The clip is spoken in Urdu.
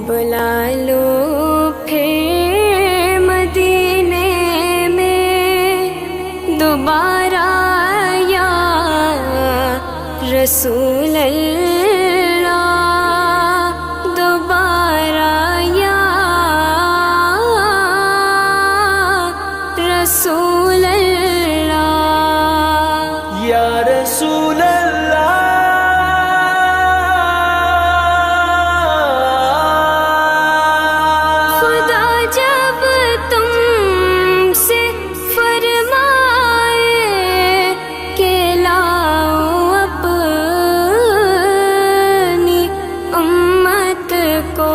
بلا لو پھر مدینے میں دوبارہ یا رسول اللہ، دوبارہ یا رسول اللہ، یا رسول اللہ، خدا جب تم سے فرمائے کہ لاؤ اپنی امت کو